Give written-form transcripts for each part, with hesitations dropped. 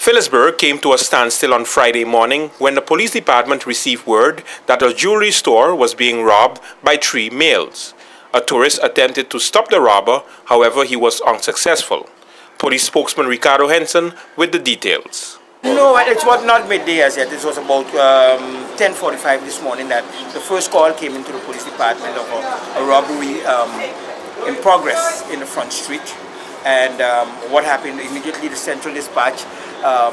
Phillipsburg came to a standstill on Friday morning when the police department received word that a jewelry store was being robbed by 3 males. A tourist attempted to stop the robber, however he was unsuccessful. Police spokesman Ricardo Henson with the details. No, it was not midday as yet. This was about 10:45 this morning that the first call came into the police department of a robbery in progress in the front street. And what happened, immediately the central dispatch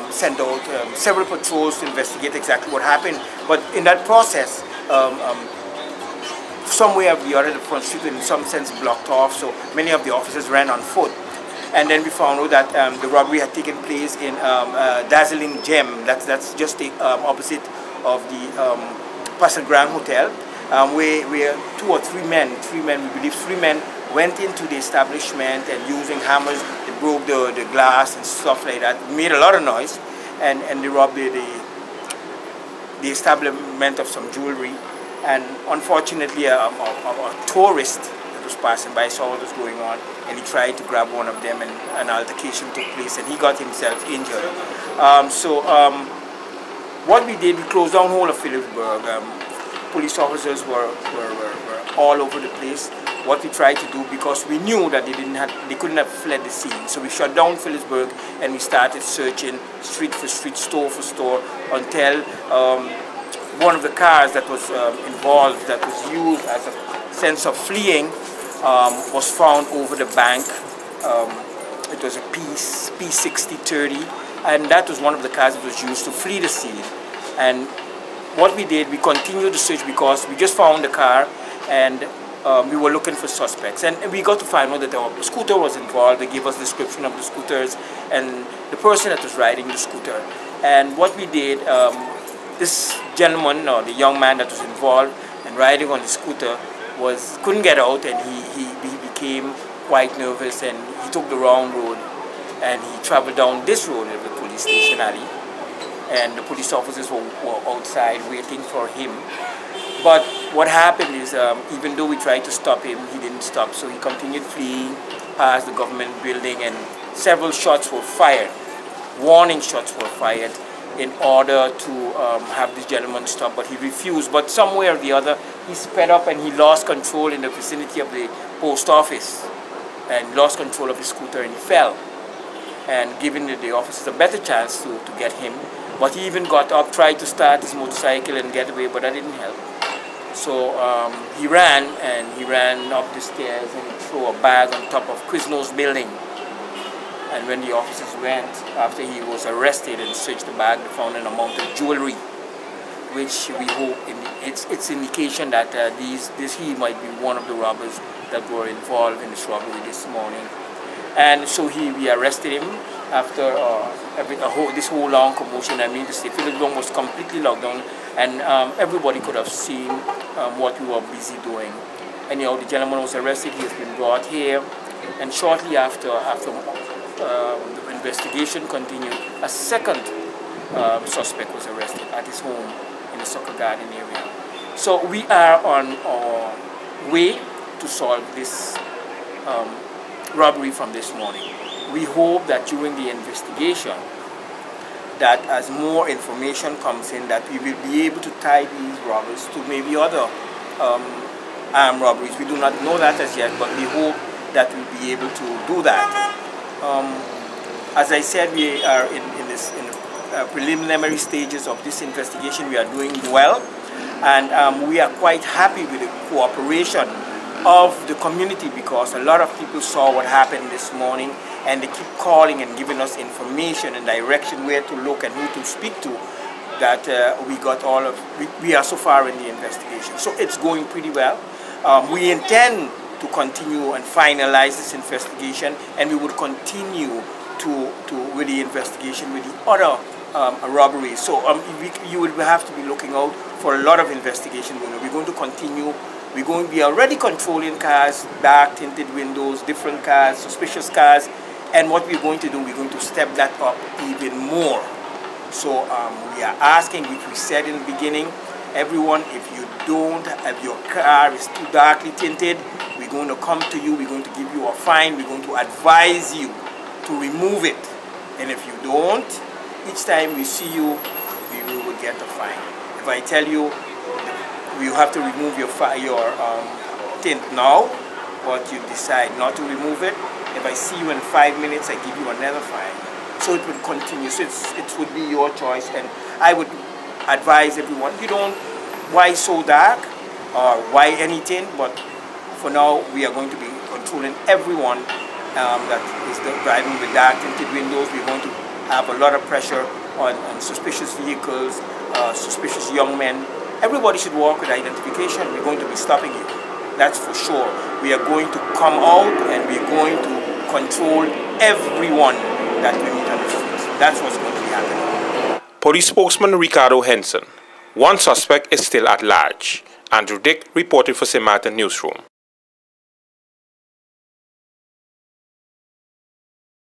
sent out several patrols to investigate exactly what happened. But in that process, somewhere or the other, the front street was in some sense blocked off, so many of the officers ran on foot. And then we found out that the robbery had taken place in Dazzling Gem. That's just the opposite of the Pastel Grand Hotel, where 2 or 3 men, we believe 3 men, went into the establishment and using hammers, they broke the glass and stuff like that, made a lot of noise, and they robbed the establishment of some jewelry. And unfortunately, a tourist that was passing by saw what was going on, and he tried to grab one of them, and an altercation took place, and he got himself injured. What we did, we closed down the whole of Phillipsburg. Police officers were all over the place. What we tried to do, because we knew that they couldn't have fled the scene, so we shut down Phillipsburg and we started searching street for street, store for store, until one of the cars that was involved, that was used as a sense of fleeing, was found over the bank. It was a P6030, and that was one of the cars that was used to flee the scene. And what we did, we continued the search because we just found the car, and we were looking for suspects. And we got to find out that the scooter was involved. They gave us a description of the scooters and the person that was riding the scooter. And what we did, this gentleman, or the young man that was involved and riding on the scooter, couldn't get out, and he became quite nervous, and he took the wrong road, and he traveled down this road of the police station alley, and the police officers were outside waiting for him. But what happened is, even though we tried to stop him, he didn't stop, so he continued fleeing past the government building, and several shots were fired, warning shots were fired, in order to have this gentleman stop, but he refused. But somewhere or the other, he sped up and he lost control in the vicinity of the post office, and lost control of his scooter, and he fell, and giving the officers a better chance to get him. But he even got up, tried to start his motorcycle and get away, but that didn't help. So he ran up the stairs and threw a bag on top of Quiznos building. And when the officers went, after he was arrested and searched the bag, they found an amount of jewelry, which we hope it's indication that he might be one of the robbers that were involved in this robbery this morning. And so we arrested him after this whole long commotion. I mean to say, Phillipsburg was completely locked down, and everybody could have seen what we were busy doing. Anyhow, the gentleman was arrested. He has been brought here, and shortly after the investigation continued, a second suspect was arrested at his home in the Soccer Garden area. So we are on our way to solve this robbery from this morning. We hope that during the investigation, that as more information comes in, that we will be able to tie these robbers to maybe other armed robberies. We do not know that as yet, but we hope that we'll be able to do that. As I said, we are in the preliminary stages of this investigation. We are doing well, and we are quite happy with the cooperation of the community, because a lot of people saw what happened this morning, and they keep calling and giving us information and direction where to look and who to speak to. That we are so far in the investigation. So it's going pretty well. We intend to continue and finalize this investigation, and we would continue with the investigation with the other robberies. So you will have to be looking out for a lot of investigation. We're going to continue. We are already controlling cars, dark tinted windows, different cars, suspicious cars, and what we're going to do, we're going to step that up even more. So we are asking, which we said in the beginning, everyone, if your car is too darkly tinted, we're going to come to you, we're going to give you a fine, we're going to advise you to remove it. And if you don't, each time we see you, we will get a fine. If I tell you you have to remove your tint now, but you decide not to remove it, if I see you in 5 minutes, I give you another fine. So it would continue. So it would be your choice, and I would advise everyone, you don't, why so dark or why anything, but for now we are going to be controlling everyone that is driving with dark tinted windows. We're going to have a lot of pressure on suspicious vehicles, suspicious young men. Everybody should walk with identification. We're going to be stopping you. That's for sure. We are going to come out and we're going to control everyone that we meet on the streets. That's what's going to be happening. Police spokesman Ricardo Henson. One suspect is still at large. Andrew Dick reported for Maarten Newsroom.